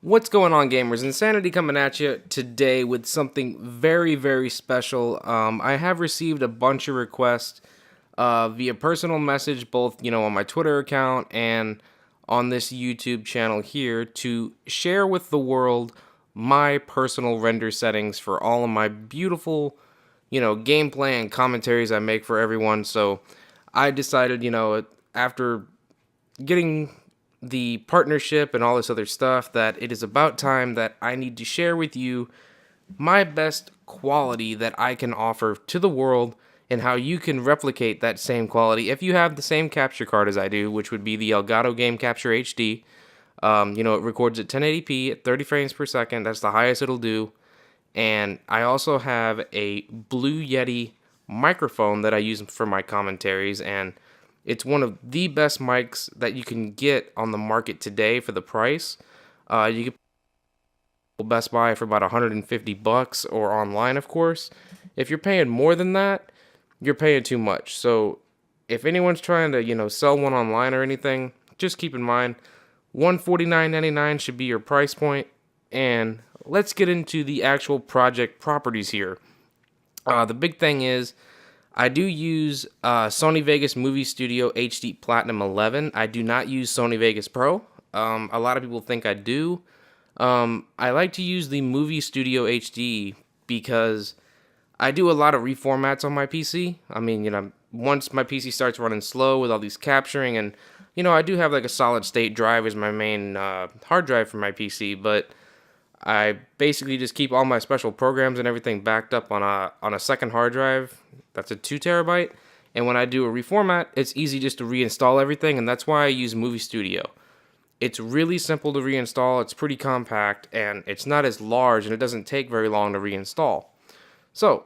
What's going on, gamers? Insanity coming at you today with something very, very special. I have received a bunch of requests via personal message, both on my Twitter account and on this YouTube channel here, to share with the world my personal render settings for all of my beautiful, gameplay and commentaries I make for everyone. So I decided, after getting the partnership and all this other stuff, that it is about time that I need to share with you my best quality that I can offer to the world and how you can replicate that same quality if you have the same capture card as I do, which would be the Elgato Game Capture HD. It records at 1080p at 30 frames per second. That's the highest it'll do. And I also have a Blue Yeti microphone that I use for my commentaries, and it's one of the best mics that you can get on the market today for the price. You can Best Buy for about 150 bucks, or online, of course. If you're paying more than that, you're paying too much. So if anyone's trying to, sell one online or anything, just keep in mind $149.99 should be your price point. And let's get into the actual project properties here. The big thing is I do use Sony Vegas Movie Studio HD Platinum 11. I do not use Sony Vegas Pro. A lot of people think I do. I like to use the Movie Studio HD because I do a lot of reformats on my PC. I mean, once my PC starts running slow with all these capturing, and I do have like a solid state drive as my main hard drive for my PC, but I basically just keep all my special programs and everything backed up on a second hard drive. That's a 2 terabyte. And when I do a reformat, it's easy just to reinstall everything, and that's why I use Movie Studio. It's really simple to reinstall, it's pretty compact, and it's not as large, and it doesn't take very long to reinstall. So,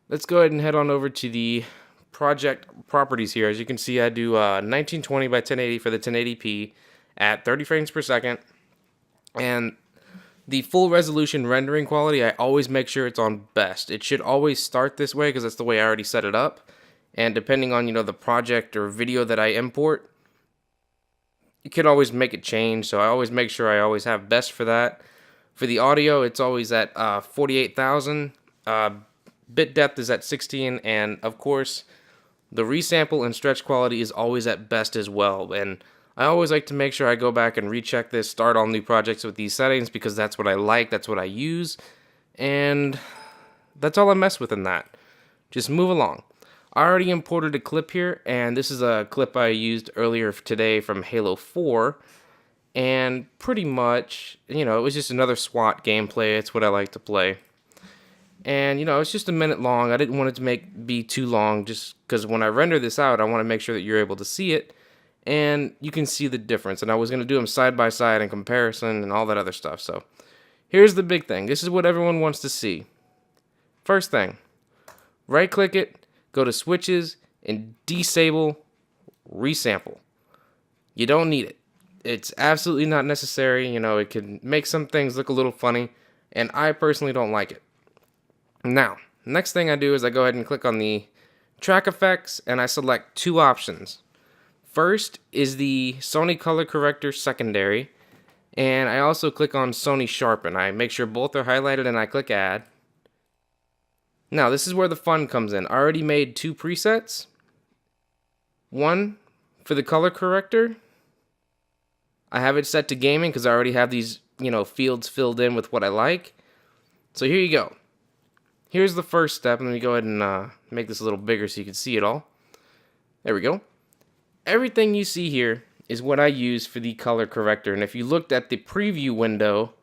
let's go ahead and head on over to the project properties here. As you can see, I do 1920 by 1080 for the 1080p at 30 frames per second. And the full resolution rendering quality, I always make sure it's on best. It should always start this way because that's the way I already set it up. And depending on, the project or video that I import, you can always make it change. So I always make sure I always have best for that. For the audio, it's always at 48,000. Bit depth is at 16. And of course, the resample and stretch quality is always at best as well. And I always like to make sure I go back and recheck this, start all new projects with these settings, because that's what I like, that's what I use, and that's all I mess with in that. Just move along. I already imported a clip here, and this is a clip I used earlier today from Halo 4, and pretty much, it was just another SWAT gameplay. It's what I like to play. And, it's just a minute long. I didn't want it to be too long, just because when I render this out, I want to make sure that you're able to see it, and you can see the difference. And I was going to do them side by side in comparison and all that other stuff. So here's the big thing. This is what everyone wants to see. First thing, right click it, go to switches, and disable resample. You don't need it. It's absolutely not necessary. It can make some things look a little funny, and I personally don't like it. Now, next thing I do is I go ahead and click on the track effects, and I select two options. First is the Sony color corrector secondary, and I also click on Sony sharpen. I make sure both are highlighted, and I click add. Now this is where the fun comes in. I already made two presets. One for the color corrector. I have it set to gaming because I already have these fields filled in with what I like. So here you go. Here's the first step. Let me go ahead and make this a little bigger so you can see it all. There we go. Everything you see here is what I use for the color corrector. And if you looked at the preview window,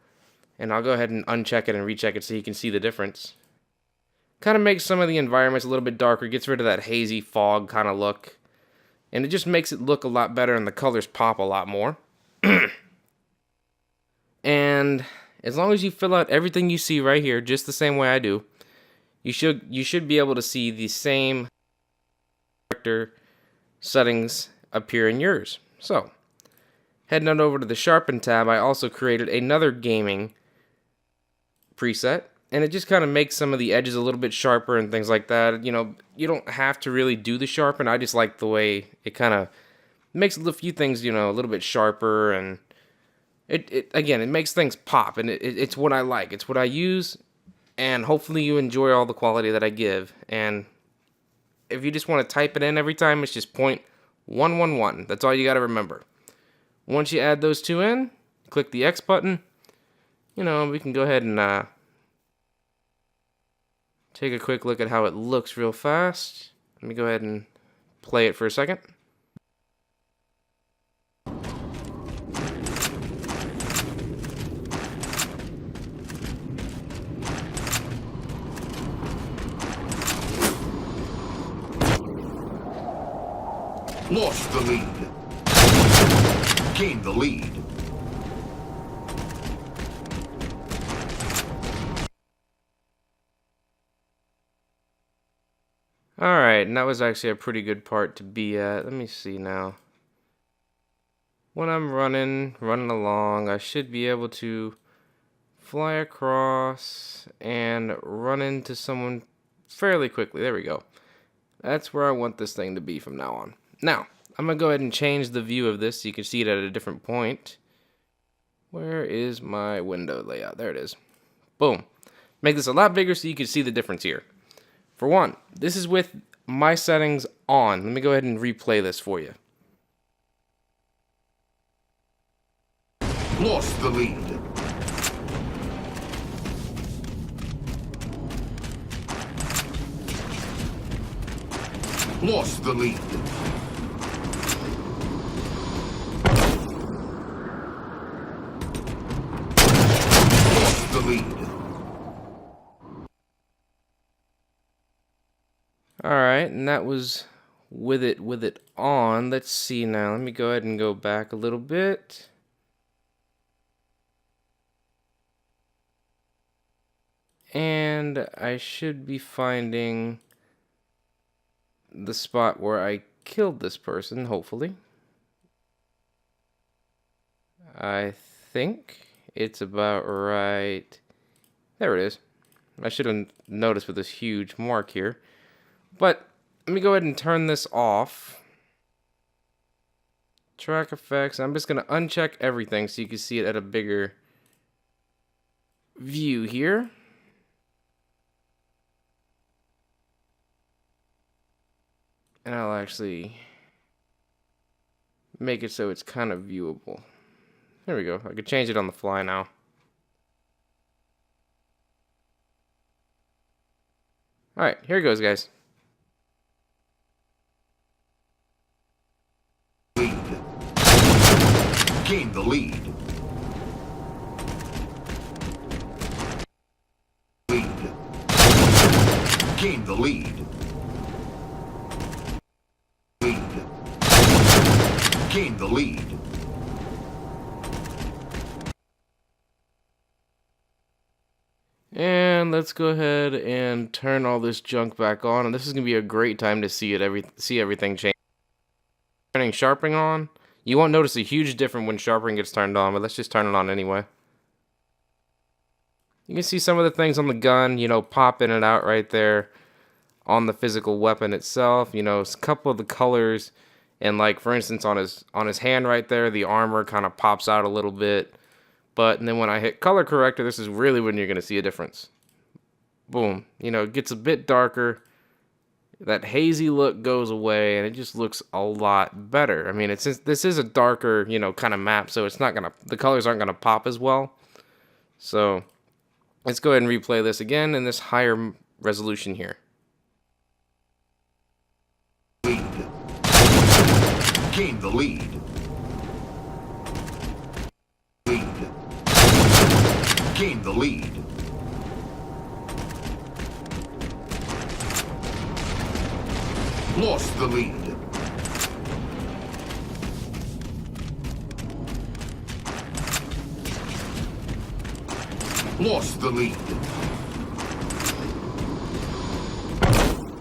and I'll go ahead and uncheck it and recheck it so you can see the difference. Kind of makes some of the environments a little bit darker, gets rid of that hazy fog kind of look. And it just makes it look a lot better, and the colors pop a lot more. And as long as you fill out everything you see right here, just the same way I do, you should be able to see the same corrector settings appear in yours. So, heading on over to the Sharpen tab, I also created another gaming preset, and it just kind of makes some of the edges a little bit sharper and things like that. You don't have to really do the sharpen. I just like the way it kind of makes a few things, a little bit sharper, and Again, it makes things pop, and it's what I like. It's what I use, and hopefully you enjoy all the quality that I give. And if you just want to type it in every time, it's just 0.111. That's all you got to remember. Once you add those two in, click the X button. You know, we can go ahead and take a quick look at how it looks real fast. Let me go ahead and play it for a second. Lost the lead. Gained the lead. Alright, and that was actually a pretty good part to be at. Let me see now. When I'm running along, I should be able to fly across and run into someone fairly quickly. There we go. That's where I want this thing to be from now on. Now, I'm going to go ahead and change the view of this so you can see it at a different point. Where is my window layout? There it is. Boom. Make this a lot bigger so you can see the difference here. For one, this is with my settings on. Let me go ahead and replay this for you. Lost the lead. Lost the lead. Lost the lead. Alright, and that was with it on. Let's see now. Let me go ahead and go back a little bit. And I should be finding the spot where I killed this person, hopefully. I think it's about right. There it is. I should have noticed with this huge mark here. But let me go ahead and turn this off. Track effects. I'm just going to uncheck everything so you can see it at a bigger view here. And I'll actually make it so it's kind of viewable. There we go. I could change it on the fly now. Alright, here it goes, guys. Gain the lead. Gain the lead. Gain the lead. And let's go ahead and turn all this junk back on. And this is going to be a great time to see everything change. Turning sharpening on. You won't notice a huge difference when sharpening gets turned on, but let's just turn it on anyway. You can see some of the things on the gun, you know, pop in and out right there on the physical weapon itself. You know, a couple of the colors, and like for instance on his hand right there, the armor kind of pops out a little bit. But and then when I hit color corrector, this is really when you're going to see a difference. Boom. You know, it gets a bit darker. That hazy look goes away, and it just looks a lot better. I mean, this is a darker, you know, kind of map, so it's not gonna, the colors aren't gonna pop as well. So let's go ahead and replay this again in this higher resolution here. Gain the lead. Gain the lead. Lost the lead. Lost the lead.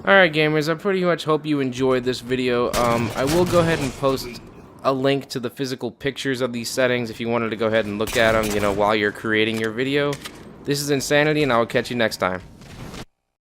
Alright gamers, I pretty much hope you enjoyed this video. I will go ahead and post a link to the physical pictures of these settings if you wanted to go ahead and look at them, you know, while you're creating your video. This is Insanity, and I will catch you next time.